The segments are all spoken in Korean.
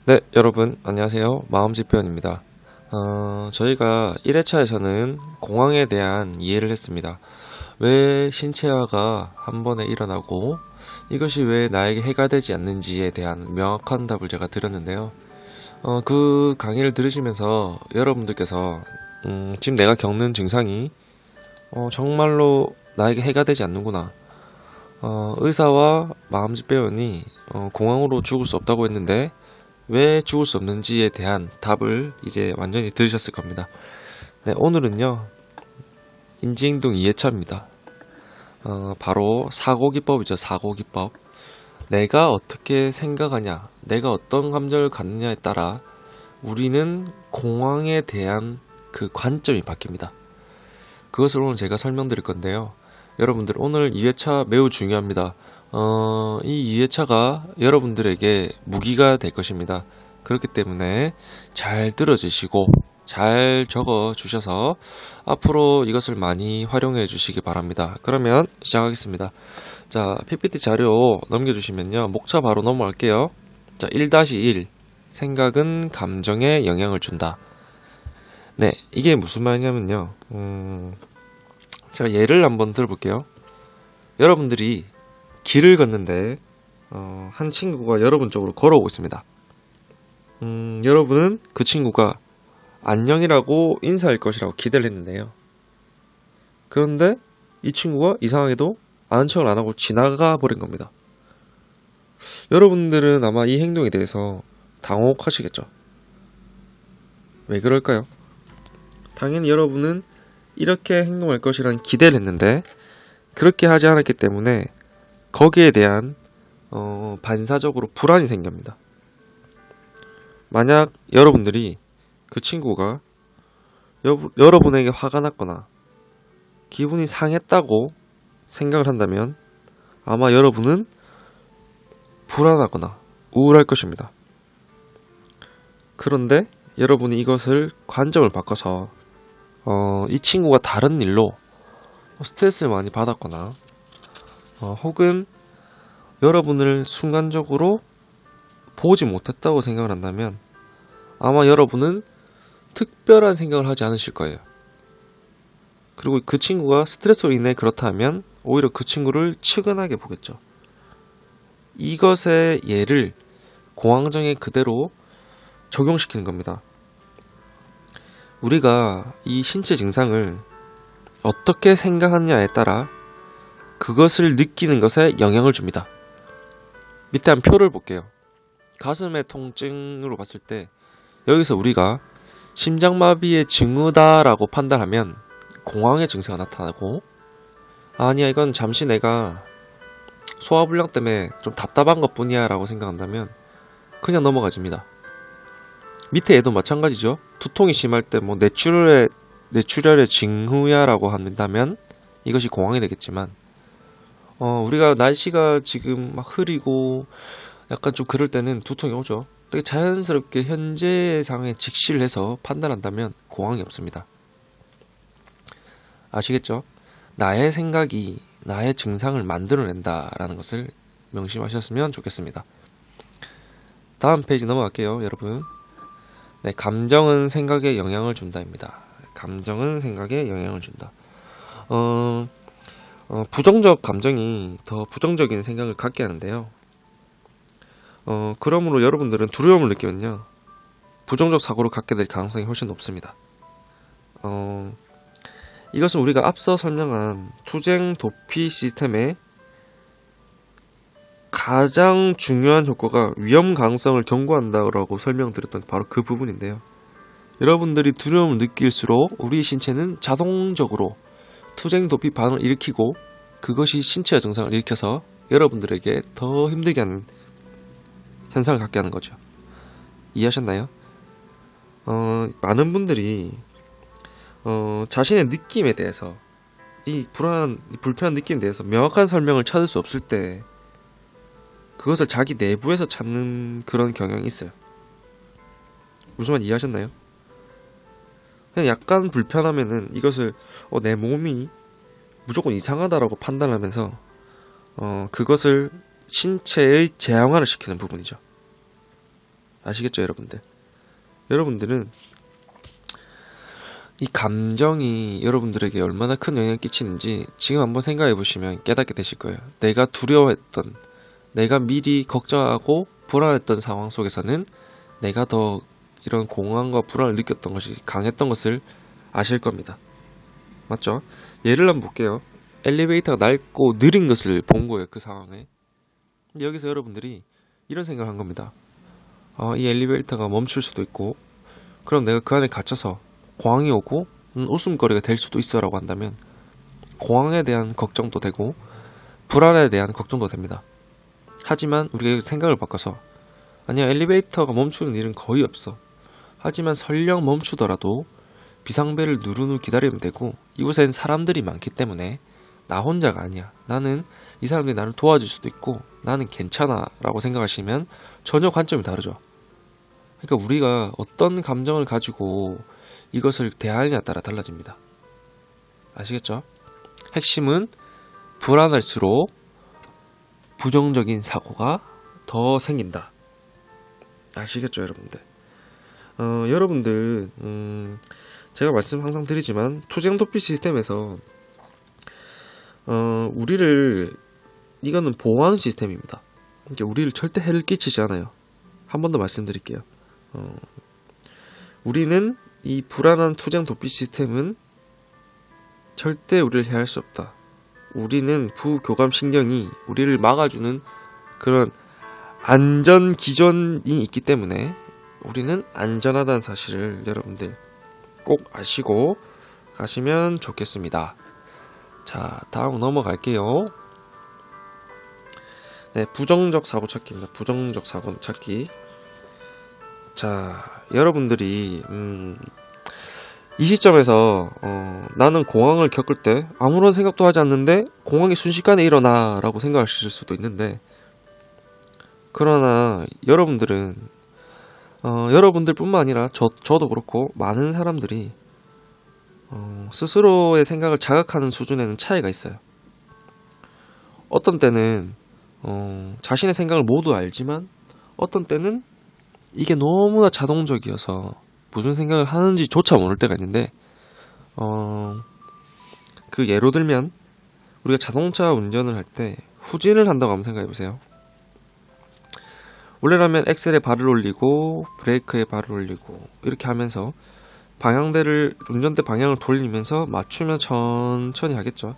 네, 여러분 안녕하세요. 마음집변입니다. 저희가 1회차에서는 공황에 대한 이해를 했습니다. 왜 신체화가 한 번에 일어나고 이것이 왜 나에게 해가 되지 않는지에 대한 명확한 답을 제가 드렸는데요. 그 강의를 들으시면서 여러분들께서 지금 내가 겪는 증상이 정말로 나에게 해가 되지 않는구나. 의사와 마음집배원이 공황으로 죽을 수 없다고 했는데 왜 죽을 수 없는지에 대한 답을 이제 완전히 들으셨을 겁니다. 네, 오늘은요, 인지행동 2회차입니다. 바로 사고기법이죠, 사고기법. 내가 어떻게 생각하냐, 내가 어떤 감정을 갖느냐에 따라 우리는 공황에 대한 그 관점이 바뀝니다. 그것을 오늘 제가 설명드릴 건데요. 여러분들, 오늘 2회차 매우 중요합니다. 이 2회차가 여러분들에게 무기가 될 것입니다. 그렇기 때문에 잘 들어주시고 잘 적어 주셔서 앞으로 이것을 많이 활용해 주시기 바랍니다. 그러면 시작하겠습니다. 자, PPT 자료 넘겨주시면요. 목차 바로 넘어갈게요. 자, 1-1 생각은 감정에 영향을 준다. 네, 이게 무슨 말이냐면요. 제가 예를 한번 들어볼게요. 여러분들이 길을 걷는데 한 친구가 여러분 쪽으로 걸어오고 있습니다. 여러분은 그 친구가 안녕이라고 인사할 것이라고 기대를 했는데요. 그런데 이 친구가 이상하게도 아는 척을 안 하고 지나가 버린 겁니다. 여러분들은 아마 이 행동에 대해서 당혹하시겠죠. 왜 그럴까요? 당연히 여러분은 이렇게 행동할 것이라는 기대를 했는데 그렇게 하지 않았기 때문에 거기에 대한 반사적으로 불안이 생깁니다. 만약 여러분들이 그 친구가 여러분에게 화가 났거나 기분이 상했다고 생각을 한다면 아마 여러분은 불안하거나 우울할 것입니다. 그런데 여러분이 이것을 관점을 바꿔서 이 친구가 다른 일로 스트레스를 많이 받았거나 혹은 여러분을 순간적으로 보지 못했다고 생각을 한다면 아마 여러분은 특별한 생각을 하지 않으실 거예요. 그리고 그 친구가 스트레스로 인해 그렇다 하면 오히려 그 친구를 측은하게 보겠죠. 이것의 예를 공황장애 그대로 적용시키는 겁니다. 우리가 이 신체 증상을 어떻게 생각하느냐에 따라 그것을 느끼는 것에 영향을 줍니다. 밑에 한 표를 볼게요. 가슴의 통증으로 봤을 때 여기서 우리가 심장마비의 징후다라고 판단하면 공황의 증세가 나타나고 아니야 이건 잠시 내가 소화불량 때문에 좀 답답한 것 뿐이야 라고 생각한다면 그냥 넘어가집니다. 밑에 얘도 마찬가지죠. 두통이 심할 때 뭐 뇌출혈의 징후야 라고 한다면 이것이 공황이 되겠지만 우리가 날씨가 지금 막 흐리고 약간 좀 그럴 때는 두통이 오죠. 이렇게 자연스럽게 현재 상황에 직시를 해서 판단한다면 공황이 없습니다. 아시겠죠? 나의 생각이 나의 증상을 만들어낸다라는 것을 명심하셨으면 좋겠습니다. 다음 페이지 넘어갈게요, 여러분. 네, 감정은 생각에 영향을 준다입니다. 감정은 생각에 영향을 준다. 부정적 감정이 더 부정적인 생각을 갖게 하는데요. 그러므로 여러분들은 두려움을 느끼면요. 부정적 사고를 갖게 될 가능성이 훨씬 높습니다. 이것은 우리가 앞서 설명한 투쟁 도피 시스템의 가장 중요한 효과가 위험 가능성을 경고한다고 설명드렸던 바로 그 부분인데요. 여러분들이 두려움을 느낄수록 우리 신체는 자동적으로 투쟁 도피 반응을 일으키고 그것이 신체의 증상을 일으켜서 여러분들에게 더 힘들게 하는 현상을 갖게 하는 거죠. 이해하셨나요? 많은 분들이 자신의 느낌에 대해서 이 불편한 느낌에 대해서 명확한 설명을 찾을 수 없을 때 그것을 자기 내부에서 찾는 그런 경향이 있어요. 무슨 말 이해하셨나요? 그냥 약간 불편하면은 이것을 내 몸이 무조건 이상하다라고 판단하면서 그것을 신체의 재앙화를 시키는 부분이죠. 아시겠죠, 여러분들? 여러분들은 이 감정이 여러분들에게 얼마나 큰 영향을 끼치는지 지금 한번 생각해 보시면 깨닫게 되실 거예요. 내가 두려워했던, 내가 미리 걱정하고 불안했던 상황 속에서는 내가 더 이런 공허함과 불안을 느꼈던 것이 강했던 것을 아실 겁니다. 맞죠? 예를 한번 볼게요. 엘리베이터가 낡고 느린 것을 본 거예요, 그 상황에. 근데 여기서 여러분들이 이런 생각을 한 겁니다. 이 엘리베이터가 멈출 수도 있고, 그럼 내가 그 안에 갇혀서 공황이 오고 웃음거리가 될 수도 있어 라고 한다면 공황에 대한 걱정도 되고 불안에 대한 걱정도 됩니다. 하지만 우리가 생각을 바꿔서 아니야, 엘리베이터가 멈추는 일은 거의 없어. 하지만 설령 멈추더라도 비상벨을 누른 후 기다리면 되고 이곳엔 사람들이 많기 때문에 나 혼자가 아니야. 나는 이 사람들이 나를 도와줄 수도 있고 나는 괜찮아 라고 생각하시면 전혀 관점이 다르죠. 그러니까 우리가 어떤 감정을 가지고 이것을 대하느냐에 따라 달라집니다. 아시겠죠? 핵심은 불안할수록 부정적인 사고가 더 생긴다. 아시겠죠, 여러분들? 여러분들, 제가 말씀 항상 드리지만 투쟁 도피 시스템에서 이거는 보호하는 시스템입니다. 그러니까 우리를 절대 해를 끼치지 않아요. 한 번 더 말씀드릴게요. 우리는 이 불안한 투쟁 도피 시스템은 절대 우리를 해할 수 없다. 우리는 부교감 신경이 우리를 막아주는 그런 안전 기전이 있기 때문에 우리는 안전하다는 사실을 여러분들 꼭 아시고 가시면 좋겠습니다. 자, 다음 넘어갈게요. 네, 부정적 사고 찾기입니다. 부정적 사고 찾기. 자, 여러분들이 이 시점에서 나는 공황을 겪을 때 아무런 생각도 하지 않는데 공황이 순식간에 일어나 라고 생각하실 수도 있는데, 그러나 여러분들은 여러분들뿐만 아니라 저도 그렇고 많은 사람들이 스스로의 생각을 자각하는 수준에는 차이가 있어요. 어떤 때는 자신의 생각을 모두 알지만 어떤 때는 이게 너무나 자동적이어서 무슨 생각을 하는지조차 모를 때가 있는데, 그 예로 들면 우리가 자동차 운전을 할 때 후진을 한다고 한번 생각해 보세요. 원래라면 엑셀에 발을 올리고 브레이크에 발을 올리고 이렇게 하면서 운전대 방향을 돌리면서 맞추면 천천히 하겠죠.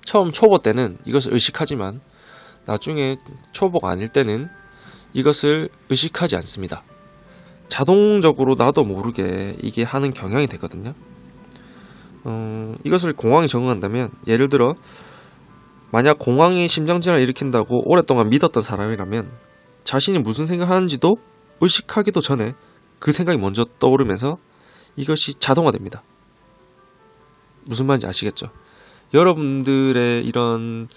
처음 초보 때는 이것을 의식하지만 나중에 초보가 아닐 때는 이것을 의식하지 않습니다. 자동적으로 나도 모르게 이게 하는 경향이 되거든요. 이것을 공황이 적응한다면, 예를 들어 만약 공황이 심장질환을 일으킨다고 오랫동안 믿었던 사람이라면 자신이 무슨 생각을 하는지도 의식하기도 전에 그 생각이 먼저 떠오르면서 이것이 자동화됩니다. 무슨 말인지 아시겠죠? 여러분들의 이런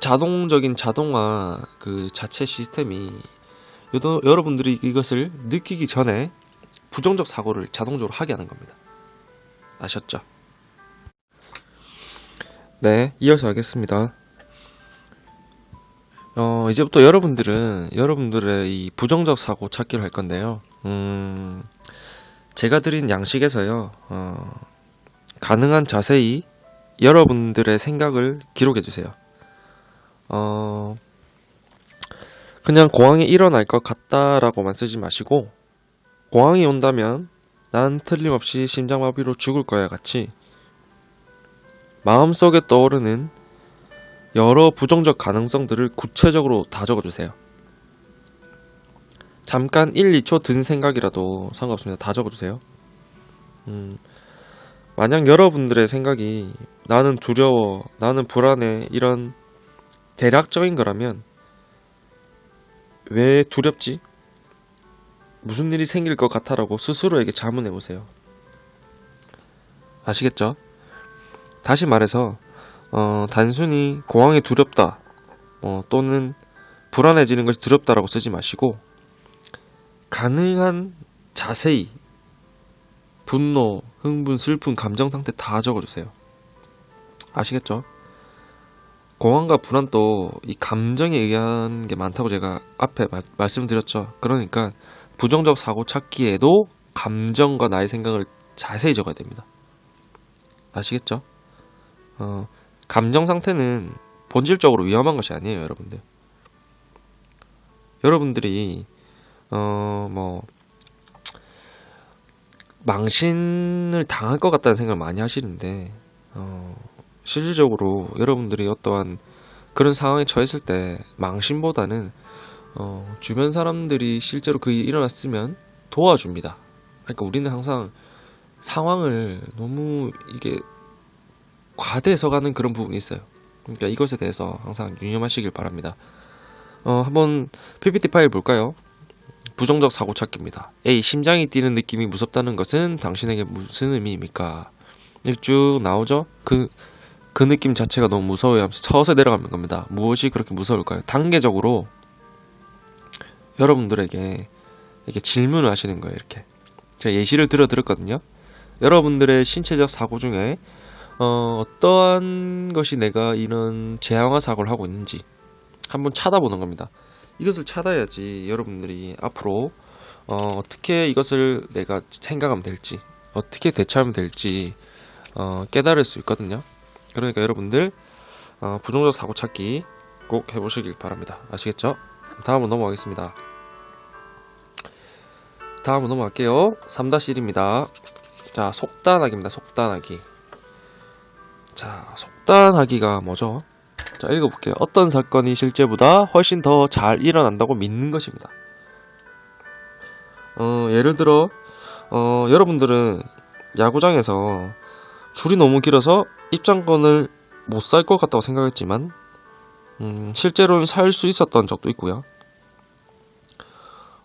자동적인 자동화 그 자체 시스템이 여러분들이 이것을 느끼기 전에 부정적 사고를 자동적으로 하게 하는 겁니다. 아셨죠? 네, 이어서 하겠습니다. 이제부터 여러분들의 이 부정적 사고 찾기를 할 건데요. 제가 드린 양식에서요, 가능한 자세히 여러분들의 생각을 기록해 주세요. 그냥 공황이 일어날 것 같다라고만 쓰지 마시고, 공황이 온다면 난 틀림없이 심장마비로 죽을 거야 같이 마음속에 떠오르는 여러 부정적 가능성들을 구체적으로 다 적어주세요. 잠깐 1, 2초 든 생각이라도 상관없습니다. 다 적어주세요. 만약 여러분들의 생각이 나는 두려워, 나는 불안해, 이런 대략적인 거라면 왜 두렵지? 무슨 일이 생길 것 같아라고 스스로에게 자문해보세요. 아시겠죠? 다시 말해서 단순히 공황이 두렵다 또는 불안해지는 것이 두렵다라고 쓰지 마시고, 가능한 자세히 분노, 흥분, 슬픔, 감정 상태 다 적어주세요. 아시겠죠? 공황과 불안도 이 감정에 의한 게 많다고 제가 앞에 말씀드렸죠. 그러니까 부정적 사고 찾기에도 감정과 나의 생각을 자세히 적어야 됩니다. 아시겠죠? 감정 상태는 본질적으로 위험한 것이 아니에요, 여러분들. 여러분들이 뭐 망신을 당할 것 같다는 생각을 많이 하시는데 실질적으로 여러분들이 어떠한 그런 상황에 처했을 때 망신보다는 주변 사람들이 실제로 그 일이 일어났으면 도와줍니다. 그러니까 우리는 항상 상황을 너무 이게 과대해서 가는 그런 부분이 있어요. 그러니까 이것에 대해서 항상 유념하시길 바랍니다. 한번 PPT 파일 볼까요? 부정적 사고 찾기입니다. A. 심장이 뛰는 느낌이 무섭다는 것은 당신에게 무슨 의미입니까? 이렇게 쭉 나오죠? 그 느낌 자체가 너무 무서워요 하면서 서서 내려가는 겁니다. 무엇이 그렇게 무서울까요? 단계적으로 여러분들에게 이렇게 질문을 하시는 거예요. 이렇게 제가 예시를 들어드렸거든요. 여러분들의 신체적 사고 중에 어떠한 것이 내가 이런 재앙화 사고를 하고 있는지 한번 찾아보는 겁니다. 이것을 찾아야지 여러분들이 앞으로 어떻게 이것을 내가 생각하면 될지, 어떻게 대처하면 될지 깨달을 수 있거든요. 그러니까 여러분들 부정적 사고 찾기 꼭 해보시길 바랍니다. 아시겠죠? 다음으로 넘어가겠습니다. 다음으로 넘어갈게요. 3-1입니다. 자, 속단하기입니다. 속단하기. 자, 속단하기가 뭐죠? 자, 읽어볼게요. 어떤 사건이 실제보다 훨씬 더 잘 일어난다고 믿는 것입니다. 예를 들어 여러분들은 야구장에서 줄이 너무 길어서 입장권을 못 살 것 같다고 생각했지만 실제로는 살 수 있었던 적도 있고요.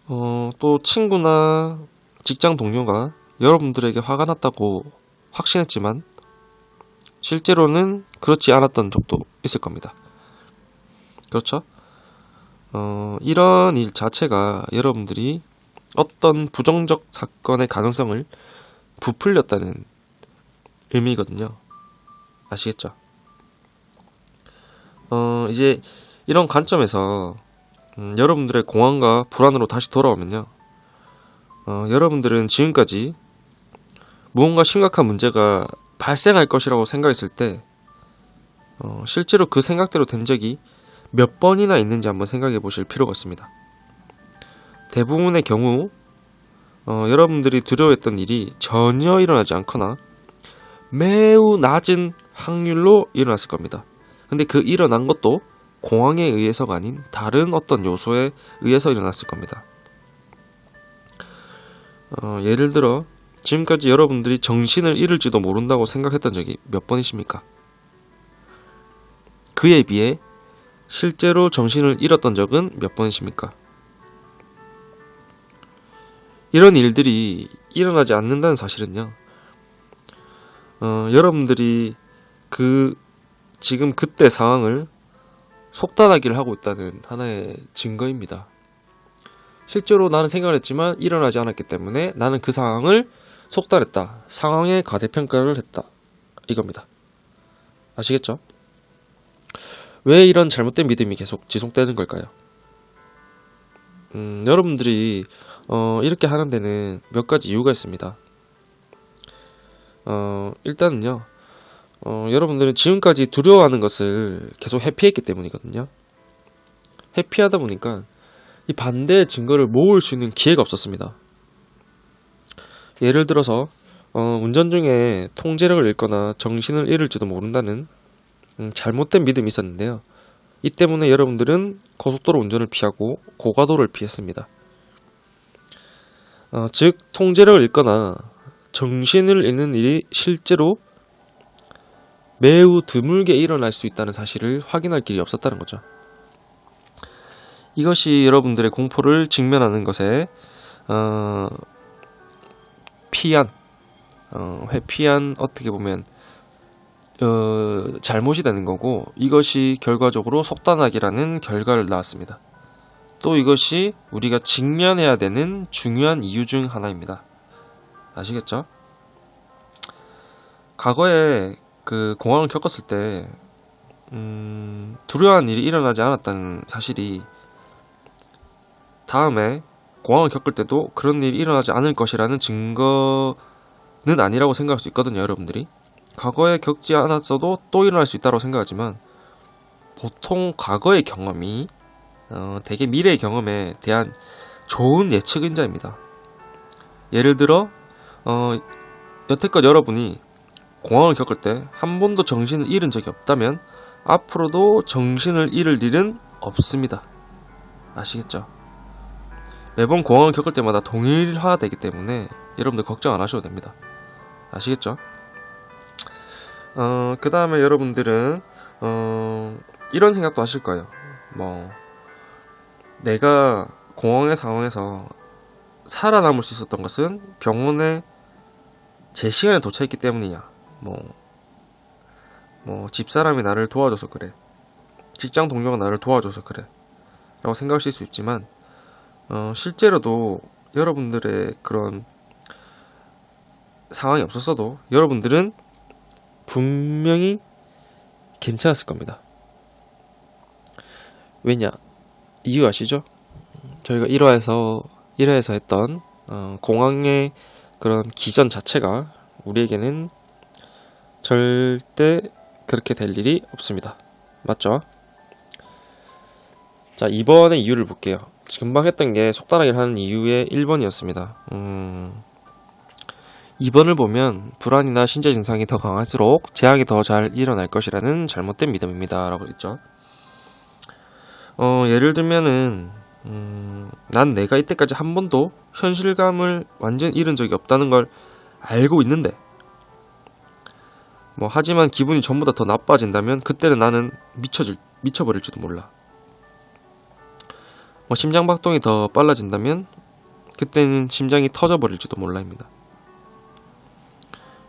또 친구나 직장 동료가 여러분들에게 화가 났다고 확신했지만 실제로는 그렇지 않았던 적도 있을 겁니다. 그렇죠? 이런 일 자체가 여러분들이 어떤 부정적 사건의 가능성을 부풀렸다는 의미거든요. 아시겠죠? 이제 이런 관점에서 여러분들의 공황과 불안으로 다시 돌아오면요. 여러분들은 지금까지 무언가 심각한 문제가 발생할 것이라고 생각했을 때 실제로 그 생각대로 된 적이 몇 번이나 있는지 한번 생각해 보실 필요가 있습니다. 대부분의 경우 여러분들이 두려워했던 일이 전혀 일어나지 않거나 매우 낮은 확률로 일어났을 겁니다. 근데 그 일어난 것도 공황에 의해서가 아닌 다른 어떤 요소에 의해서 일어났을 겁니다. 예를 들어 지금까지 여러분들이 정신을 잃을지도 모른다고 생각했던 적이 몇 번이십니까? 그에 비해 실제로 정신을 잃었던 적은 몇 번이십니까? 이런 일들이 일어나지 않는다는 사실은요. 여러분들이 지금 그때 상황을 속단하기를 하고 있다는 하나의 증거입니다. 실제로 나는 생각을 했지만 일어나지 않았기 때문에 나는 그 상황을 속단했다. 상황의 과대평가를 했다. 이겁니다. 아시겠죠? 왜 이런 잘못된 믿음이 계속 지속되는 걸까요? 여러분들이 이렇게 하는 데는 몇 가지 이유가 있습니다. 일단은요. 여러분들은 지금까지 두려워하는 것을 계속 회피했기 때문이거든요. 회피하다 보니까 이 반대의 증거를 모을 수 있는 기회가 없었습니다. 예를 들어서 운전 중에 통제력을 잃거나 정신을 잃을지도 모른다는 잘못된 믿음이 있었는데요. 이 때문에 여러분들은 고속도로 운전을 피하고 고가도를 피했습니다. 즉 통제력을 잃거나 정신을 잃는 일이 실제로 매우 드물게 일어날 수 있다는 사실을 확인할 길이 없었다는 거죠. 이것이 여러분들의 공포를 직면하는 것에 회피한 어떻게 보면 잘못이 되는 거고, 이것이 결과적으로 속단하기라는 결과를 낳았습니다. 또 이것이 우리가 직면해야 되는 중요한 이유 중 하나입니다. 아시겠죠? 과거에 그 공황을 겪었을 때 두려워하는 일이 일어나지 않았다는 사실이 다음에 공황을 겪을 때도 그런 일이 일어나지 않을 것이라는 증거는 아니라고 생각할 수 있거든요, 여러분들이. 과거에 겪지 않았어도 또 일어날 수 있다고 생각하지만 보통 과거의 경험이 대개 미래의 경험에 대한 좋은 예측 인자입니다. 예를 들어 여태껏 여러분이 공황을 겪을 때 한 번도 정신을 잃은 적이 없다면 앞으로도 정신을 잃을 일은 없습니다. 아시겠죠? 매번 공황을 겪을 때마다 동일화되기 때문에 여러분들 걱정 안 하셔도 됩니다. 아시겠죠? 그 다음에 여러분들은 이런 생각도 하실 거예요. 내가 공황의 상황에서 살아남을 수 있었던 것은 병원에 제 시간에 도착했기 때문이냐. 집사람이 나를 도와줘서 그래. 직장 동료가 나를 도와줘서 그래. 라고 생각하실 수 있지만, 실제로도 여러분들의 그런 상황이 없었어도 여러분들은 분명히 괜찮았을 겁니다. 왜냐? 이유 아시죠? 저희가 1화에서 했던 공황의 그런 기전 자체가 우리에게는 절대 그렇게 될 일이 없습니다. 맞죠? 자, 이번의 이유를 볼게요. 금방 했던 게 속단하기를 하는 이유의 1번이었습니다. 2번을 보면 불안이나 신체 증상이 더 강할수록 재앙이 더 잘 일어날 것이라는 잘못된 믿음입니다. 라고 했죠. 예를 들면은 난 내가 이때까지 한 번도 현실감을 완전 잃은 적이 없다는 걸 알고 있는데 하지만 기분이 전보다 더 나빠진다면 그때는 나는 미쳐버릴지도 몰라. 심장박동이 더 빨라진다면 그때는 심장이 터져버릴지도 몰라입니다.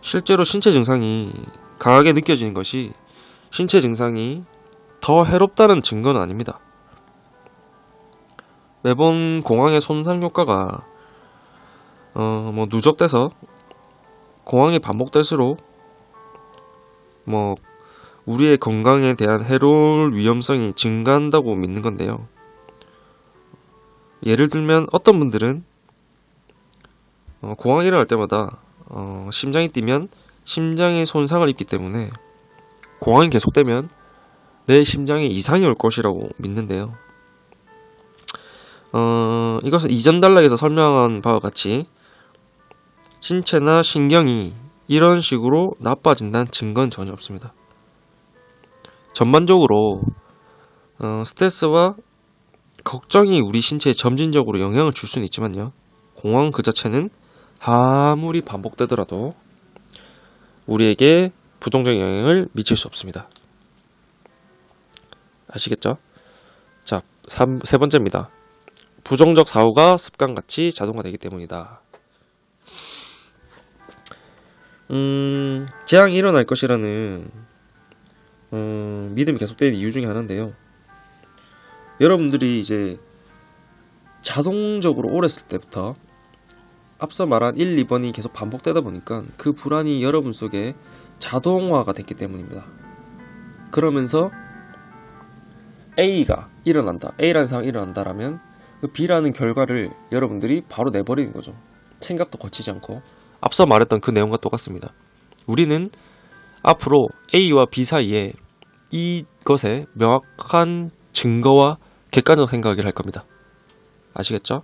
실제로 신체 증상이 강하게 느껴지는 것이 신체 증상이 더 해롭다는 증거는 아닙니다. 매번 공황의 손상 효과가 누적돼서 공황이 반복될수록 우리의 건강에 대한 해로울 위험성이 증가한다고 믿는 건데요. 예를 들면 어떤 분들은 공황이 일어날 때마다 심장이 뛰면 심장에 손상을 입기 때문에 공황이 계속되면 내 심장에 이상이 올 것이라고 믿는데요. 이것은 이전 단락에서 설명한 바와 같이 신체나 신경이 이런 식으로 나빠진다는 증거는 전혀 없습니다. 전반적으로 스트레스와 걱정이 우리 신체에 점진적으로 영향을 줄 수는 있지만요. 공황 그 자체는 아무리 반복되더라도 우리에게 부정적인 영향을 미칠 수 없습니다. 아시겠죠? 자, 세 번째입니다. 부정적 사고가 습관같이 자동화되기 때문이다. 재앙이 일어날 것이라는 믿음이 계속되는 이유 중에 하나인데요. 여러분들이 이제 자동적으로 오랬을 때부터 앞서 말한 1, 2번이 계속 반복되다 보니까 그 불안이 여러분 속에 자동화가 됐기 때문입니다. 그러면서 A가 일어난다, A라는 상황이 일어난다라면 그 B라는 결과를 여러분들이 바로 내버리는 거죠. 생각도 거치지 않고. 앞서 말했던 그 내용과 똑같습니다. 우리는 앞으로 A와 B 사이에 이것에 명확한 증거와 객관적 생각을 할 겁니다. 아시겠죠?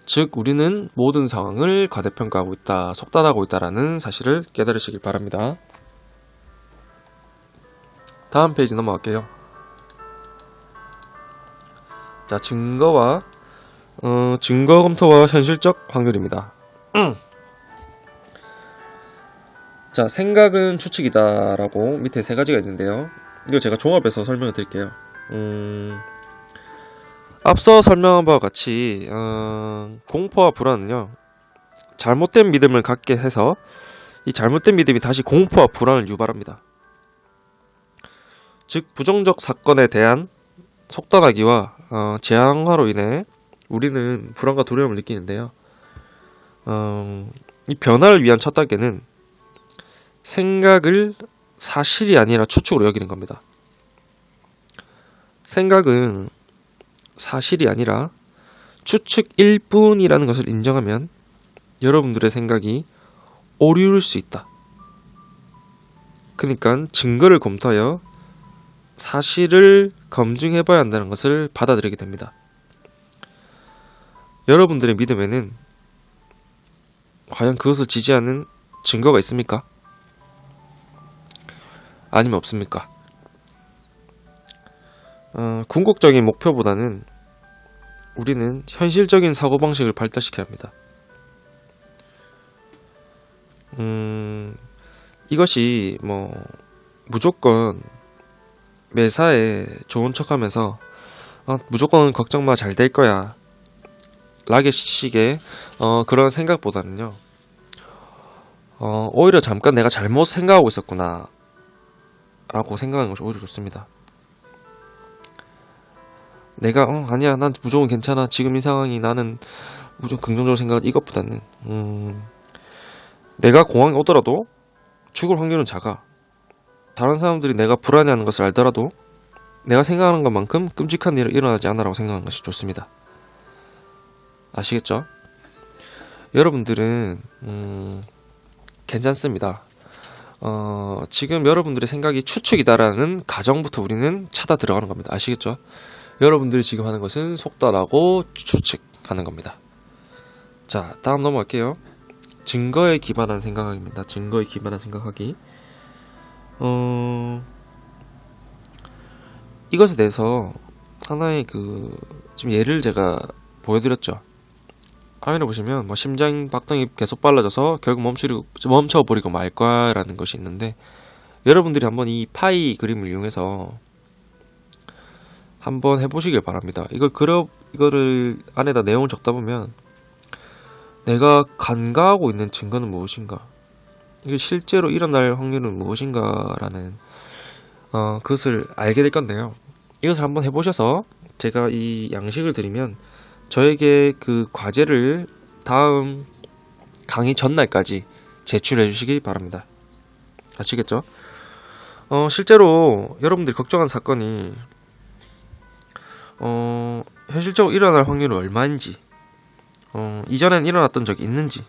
즉 우리는 모든 상황을 과대평가하고 있다, 속단하고 있다라는 사실을 깨달으시길 바랍니다. 다음 페이지 넘어갈게요. 자, 증거 검토와 현실적 확률입니다. 자, 생각은 추측이다라고 밑에 세 가지가 있는데요. 이거 제가 종합해서 설명을 드릴게요. 앞서 설명한 바와 같이 공포와 불안은요, 잘못된 믿음을 갖게 해서 이 잘못된 믿음이 다시 공포와 불안을 유발합니다. 즉 부정적 사건에 대한 속단하기와 재앙화로 인해 우리는 불안과 두려움을 느끼는데요. 이 변화를 위한 첫 단계는 생각을 사실이 아니라 추측으로 여기는 겁니다. 생각은 사실이 아니라 추측일 뿐이라는 것을 인정하면 여러분들의 생각이 오류일 수 있다. 그러니까 증거를 검토하여 사실을 검증해봐야 한다는 것을 받아들이게 됩니다. 여러분들의 믿음에는 과연 그것을 지지하는 증거가 있습니까? 아니면 없습니까? 궁극적인 목표보다는 우리는 현실적인 사고방식을 발달시켜야 합니다. 이것이 무조건 매사에 좋은 척하면서 무조건 걱정마 잘 될 거야 라게식의 그런 생각보다는요, 오히려 잠깐 내가 잘못 생각하고 있었구나 라고 생각하는 것이 오히려 좋습니다. 내가 아니야 난 무조건 괜찮아 지금 이 상황이 나는 무조건 긍정적으로 생각한 이것보다는 내가 공항에 오더라도 죽을 확률은 작아. 다른 사람들이 내가 불안해하는 것을 알더라도 내가 생각하는 것만큼 끔찍한 일은 일어나지 않아라고 생각하는 것이 좋습니다. 아시겠죠? 여러분들은 괜찮습니다. 지금 여러분들의 생각이 추측이다라는 가정부터 우리는 찾아 들어가는 겁니다. 아시겠죠? 여러분들이 지금 하는 것은 속다라고 추측하는 겁니다. 자, 다음 넘어갈게요. 증거에 기반한 생각하기입니다. 증거에 기반한 생각하기. 이것에 대해서 하나의 지금 예를 제가 보여드렸죠. 화면에 보시면 심장 박동이 계속 빨라져서 결국 멈춰버리고 말 거야라는 것이 있는데, 여러분들이 한번 이 파이 그림을 이용해서 한번 해보시길 바랍니다. 이거를 안에다 내용을 적다 보면 내가 간과하고 있는 증거는 무엇인가, 이게 실제로 일어날 확률은 무엇인가라는 그것을 알게 될 건데요. 이것을 한번 해보셔서 제가 이 양식을 드리면 저에게 그 과제를 다음 강의 전날까지 제출해 주시기 바랍니다. 아시겠죠? 실제로 여러분들이 걱정한 사건이 현실적으로 일어날 확률은 얼마인지, 이전엔 일어났던 적이 있는지,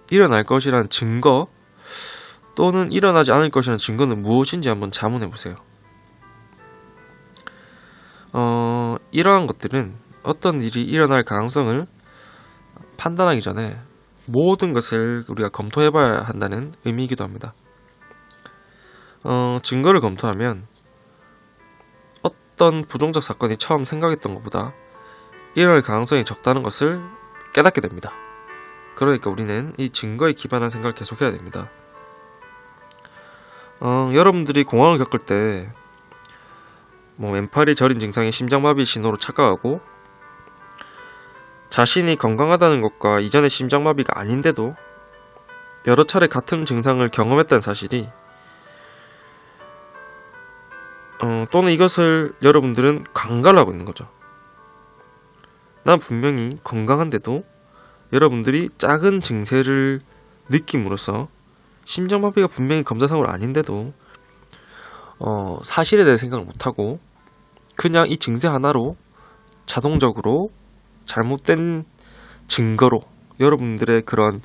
일어날 것이라는 증거 또는 일어나지 않을 것이라는 증거는 무엇인지 한번 자문해 보세요. 이러한 것들은 어떤 일이 일어날 가능성을 판단하기 전에 모든 것을 우리가 검토해 봐야 한다는 의미이기도 합니다. 증거를 검토하면 어떤 부정적 사건이 처음 생각했던 것보다 일어날 가능성이 적다는 것을 깨닫게 됩니다. 그러니까 우리는 이 증거에 기반한 생각을 계속해야 됩니다. 여러분들이 공황을 겪을 때 왼팔이 저린 증상이 심장마비 신호로 착각하고 자신이 건강하다는 것과 이전의 심장마비가 아닌데도 여러 차례 같은 증상을 경험했다는 사실이, 또는 이것을 여러분들은 간과를 하고 있는 거죠. 난 분명히 건강한데도 여러분들이 작은 증세를 느낌으로써 심장마비가 분명히 검사상으로 아닌데도 사실에 대해 생각을 못하고 그냥 이 증세 하나로 자동적으로 잘못된 증거로 여러분들의 그런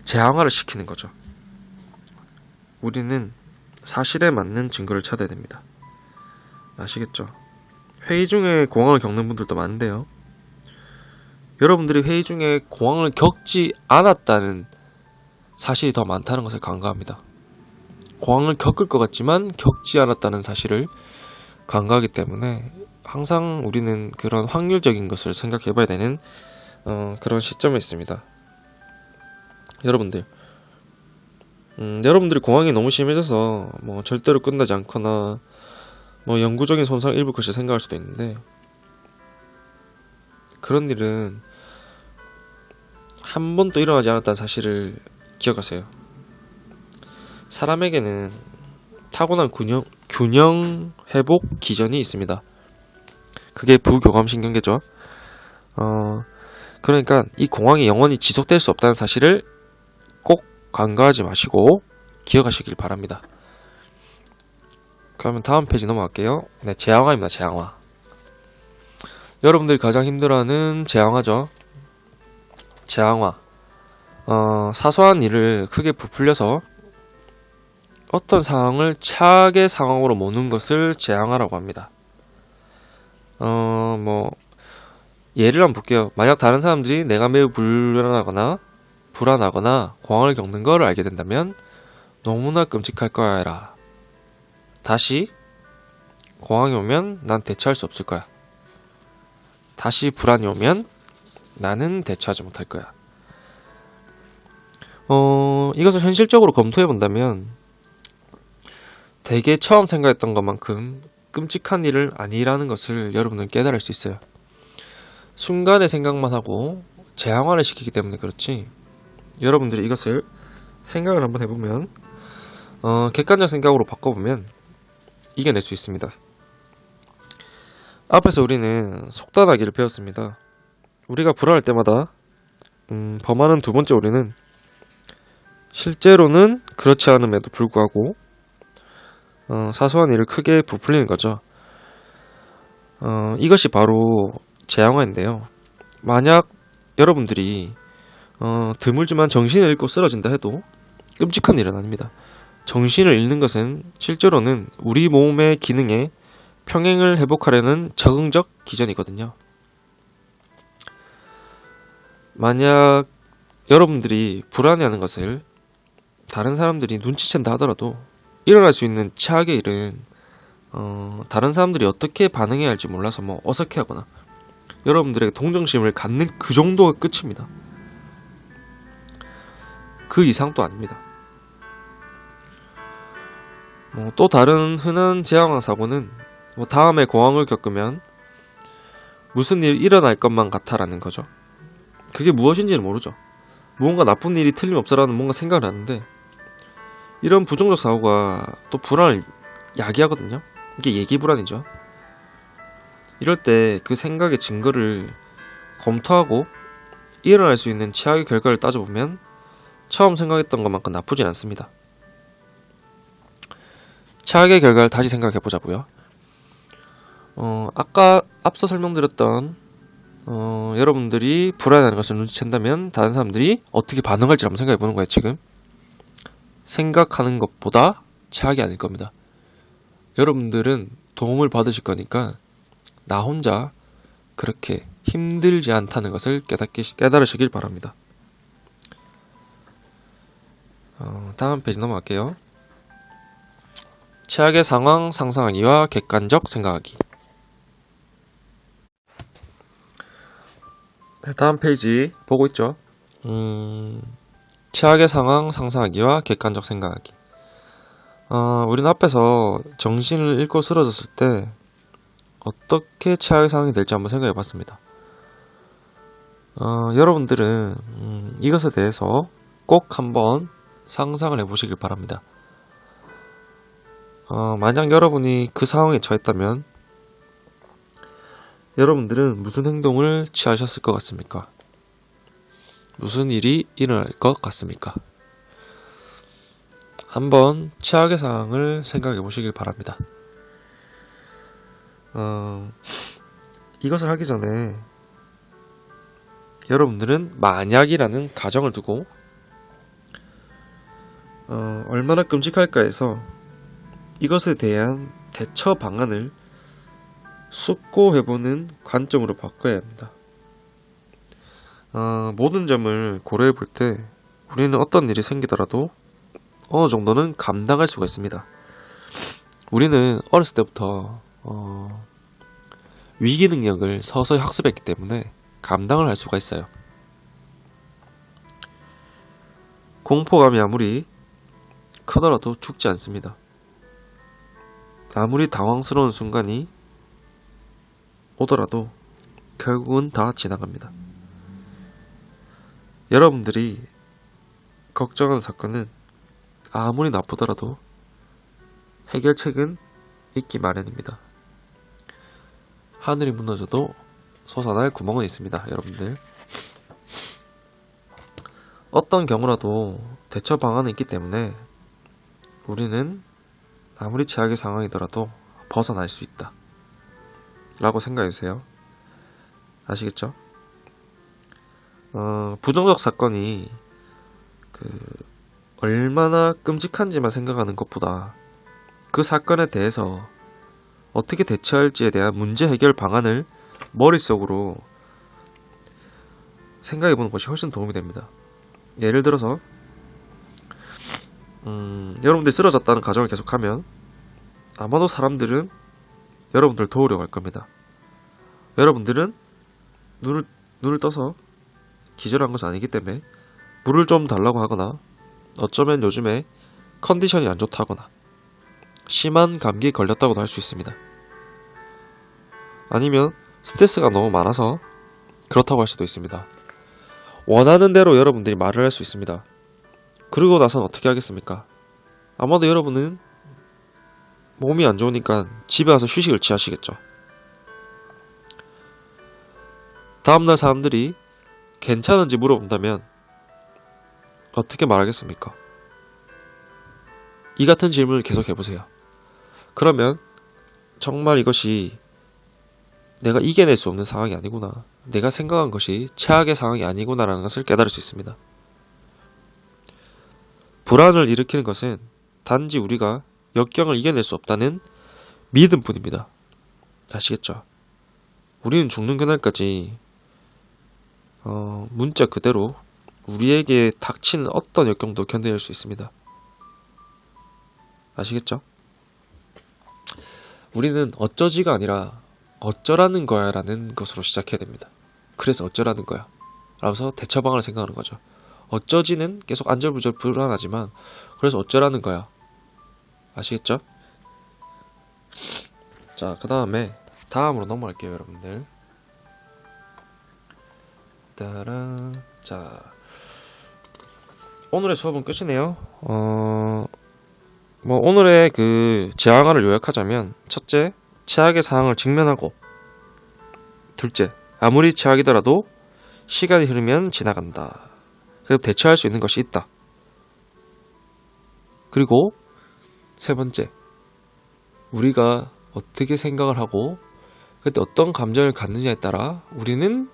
재앙화를 시키는 거죠. 우리는 사실에 맞는 증거를 찾아야 됩니다. 아시겠죠? 회의 중에 공황을 겪는 분들도 많은데요. 여러분들이 회의 중에 공황을 겪지 않았다는 사실이 더 많다는 것을 간과합니다. 공황을 겪을 것 같지만 겪지 않았다는 사실을 간과하기 때문에 항상 우리는 그런 확률적인 것을 생각해 봐야 되는 그런 시점에 있습니다. 여러분들이 공황이 너무 심해져서 절대로 끝나지 않거나 영구적인 손상을 입을 것이 생각할 수도 있는데, 그런 일은 한 번도 일어나지 않았다는 사실을 기억하세요. 사람에게는 타고난 균형 회복 기전이 있습니다. 그게 부교감신경계죠. 그러니까 이 공황이 영원히 지속될 수 없다는 사실을 꼭 간과하지 마시고 기억하시길 바랍니다. 그러면 다음 페이지 넘어갈게요. 네, 재앙화입니다. 재앙화. 여러분들이 가장 힘들어하는 재앙화죠. 재앙화. 사소한 일을 크게 부풀려서 어떤 상황을 최악의 상황으로 모는 것을 재앙화라고 합니다. 예를 한번 볼게요. 만약 다른 사람들이 내가 매우 불안하거나 공황을 겪는 걸 알게 된다면 너무나 끔찍할 거야 해라. 다시 공황이 오면 난 대처할 수 없을 거야. 다시 불안이 오면 나는 대처하지 못할 거야. 이것을 현실적으로 검토해 본다면 대개 처음 생각했던 것만큼 끔찍한 일은 아니라는 것을 여러분은 깨달을 수 있어요. 순간의 생각만 하고 재앙화를 시키기 때문에 그렇지, 여러분들이 이것을 생각을 한번 해보면 객관적 생각으로 바꿔보면 이겨낼 수 있습니다. 앞에서 우리는 속단하기를 배웠습니다. 우리가 불안할 때마다 범하는 두 번째 오류는 실제로는 그렇지 않음에도 불구하고 사소한 일을 크게 부풀리는 거죠. 이것이 바로 재앙화인데요. 만약 여러분들이 드물지만 정신을 잃고 쓰러진다 해도 끔찍한 일은 아닙니다. 정신을 잃는 것은 실제로는 우리 몸의 기능에 평행을 회복하려는 적응적 기전이거든요. 만약 여러분들이 불안해하는 것을 다른 사람들이 눈치챈다 하더라도 일어날 수 있는 최악의 일은 다른 사람들이 어떻게 반응해야 할지 몰라서 어색해하거나 여러분들에게 동정심을 갖는 그 정도가 끝입니다. 그 이상도 아닙니다. 또 다른 흔한 재앙화 사고는 다음에 공황을 겪으면 무슨 일이 일어날 것만 같아라는 거죠. 그게 무엇인지는 모르죠. 무언가 나쁜 일이 틀림없어라는 뭔가 생각을 하는데, 이런 부정적 사고가 또 불안을 야기하거든요. 이게 예기불안이죠. 이럴 때 그 생각의 증거를 검토하고 일어날 수 있는 최악의 결과를 따져보면 처음 생각했던 것만큼 나쁘진 않습니다. 최악의 결과를 다시 생각해보자고요. 아까 앞서 설명드렸던 여러분들이 불안해하는 것을 눈치챈다면 다른 사람들이 어떻게 반응할지 한번 생각해보는 거예요. 지금 생각하는 것보다 최악이 아닐 겁니다. 여러분들은 도움을 받으실 거니까 나 혼자 그렇게 힘들지 않다는 것을 깨달으시길 바랍니다. 다음 페이지 넘어갈게요. 최악의 상황 상상하기와 객관적 생각하기. 다음 페이지 보고 있죠? 최악의 상황 상상하기와 객관적 생각하기. 우리는 앞에서 정신을 잃고 쓰러졌을 때 어떻게 최악의 상황이 될지 한번 생각해 봤습니다. 여러분들은 이것에 대해서 꼭 한번 상상을 해보시길 바랍니다. 만약 여러분이 그 상황에 처했다면 여러분들은 무슨 행동을 취하셨을 것 같습니까? 무슨 일이 일어날 것 같습니까? 한번 최악의 상황을 생각해 보시길 바랍니다. 이것을 하기 전에 여러분들은 만약이라는 가정을 두고 얼마나 끔찍할까 해서 이것에 대한 대처 방안을 숙고해보는 관점으로 바꿔야 합니다. 모든 점을 고려해 볼 때 우리는 어떤 일이 생기더라도 어느 정도는 감당할 수가 있습니다. 우리는 어렸을 때부터 위기 능력을 서서히 학습했기 때문에 감당을 할 수가 있어요. 공포감이 아무리 크더라도 죽지 않습니다. 아무리 당황스러운 순간이 오더라도 결국은 다 지나갑니다. 여러분들이 걱정하는 사건은 아무리 나쁘더라도 해결책은 있기 마련입니다. 하늘이 무너져도 솟아날 구멍은 있습니다. 여러분들, 어떤 경우라도 대처 방안은 있기 때문에 우리는 아무리 최악의 상황이더라도 벗어날 수 있다 라고 생각해주세요. 아시겠죠? 부정적 사건이 얼마나 끔찍한지만 생각하는 것보다 그 사건에 대해서 어떻게 대처할지에 대한 문제 해결 방안을 머릿속으로 생각해보는 것이 훨씬 도움이 됩니다. 예를 들어서 여러분들이 쓰러졌다는 가정을 계속하면 아마도 사람들은 여러분들을 도우려고 할 겁니다. 여러분들은 눈을 떠서 기절한 것은 아니기 때문에 물을 좀 달라고 하거나, 어쩌면 요즘에 컨디션이 안 좋다거나 심한 감기에 걸렸다고도 할 수 있습니다. 아니면 스트레스가 너무 많아서 그렇다고 할 수도 있습니다. 원하는 대로 여러분들이 말을 할 수 있습니다. 그러고 나선 어떻게 하겠습니까? 아마도 여러분은 몸이 안 좋으니까 집에 와서 휴식을 취하시겠죠. 다음날 사람들이 괜찮은지 물어본다면 어떻게 말하겠습니까? 이 같은 질문을 계속 해보세요. 그러면 정말 이것이 내가 이겨낼 수 없는 상황이 아니구나, 내가 생각한 것이 최악의 상황이 아니구나라는 것을 깨달을 수 있습니다. 불안을 일으키는 것은 단지 우리가 역경을 이겨낼 수 없다는 믿음뿐입니다. 아시겠죠? 우리는 죽는 그날까지 문자 그대로 우리에게 닥치는 어떤 역경도 견뎌낼 수 있습니다. 아시겠죠? 우리는 어쩌지가 아니라 어쩌라는 거야 라는 것으로 시작해야 됩니다. 그래서 어쩌라는 거야 라면서 대처방안을 생각하는 거죠. 어쩌지는 계속 안절부절 불안하지만, 그래서 어쩌라는 거야. 아시겠죠? 자, 그 다음으로 넘어갈게요, 여러분들. 따란. 자, 오늘의 수업은 끝이네요. 오늘의 제안을 요약하자면, 첫째, 최악의 상황을 직면하고, 둘째, 아무리 최악이더라도 시간이 흐르면 지나간다. 그리고 대처할 수 있는 것이 있다. 그리고 세 번째, 우리가 어떻게 생각을 하고 그때 어떤 감정을 갖느냐에 따라 우리는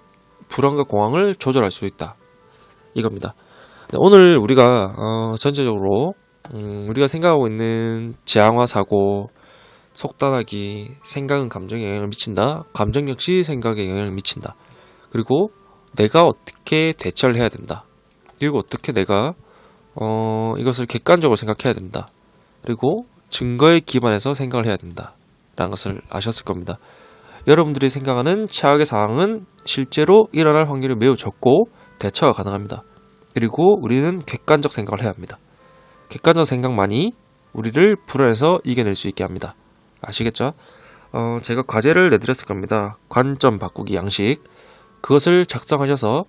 불안과 공황을 조절할 수 있다. 이겁니다. 오늘 우리가 전체적으로 우리가 생각하고 있는 재앙화 사고, 속단하기, 생각은 감정에 영향을 미친다. 감정 역시 생각에 영향을 미친다. 그리고 내가 어떻게 대처를 해야 된다. 그리고 어떻게 내가 이것을 객관적으로 생각해야 된다. 그리고 증거에 기반해서 생각을 해야 된다 라는 것을 아셨을 겁니다. 여러분들이 생각하는 최악의 상황은 실제로 일어날 확률이 매우 적고 대처가 가능합니다. 그리고 우리는 객관적 생각을 해야 합니다. 객관적 생각만이 우리를 불안에서 이겨낼 수 있게 합니다. 아시겠죠? 제가 과제를 내드렸을 겁니다. 관점 바꾸기 양식. 그것을 작성하셔서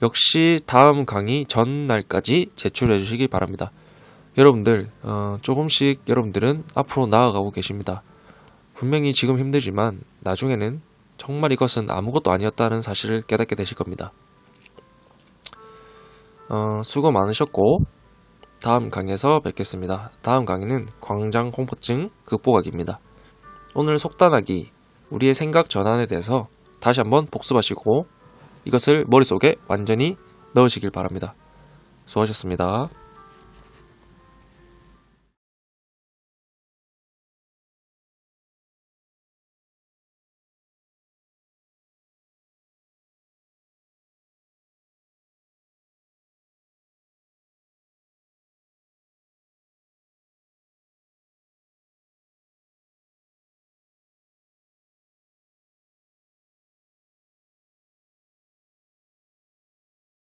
역시 다음 강의 전날까지 제출해 주시기 바랍니다. 여러분들 조금씩 여러분들은 앞으로 나아가고 계십니다. 분명히 지금 힘들지만 나중에는 정말 이것은 아무것도 아니었다는 사실을 깨닫게 되실 겁니다. 수고 많으셨고 다음 강의에서 뵙겠습니다. 다음 강의는 광장 공포증 극복하기입니다. 오늘 속단하기, 우리의 생각 전환에 대해서 다시 한번 복습하시고 이것을 머릿속에 완전히 넣으시길 바랍니다. 수고하셨습니다.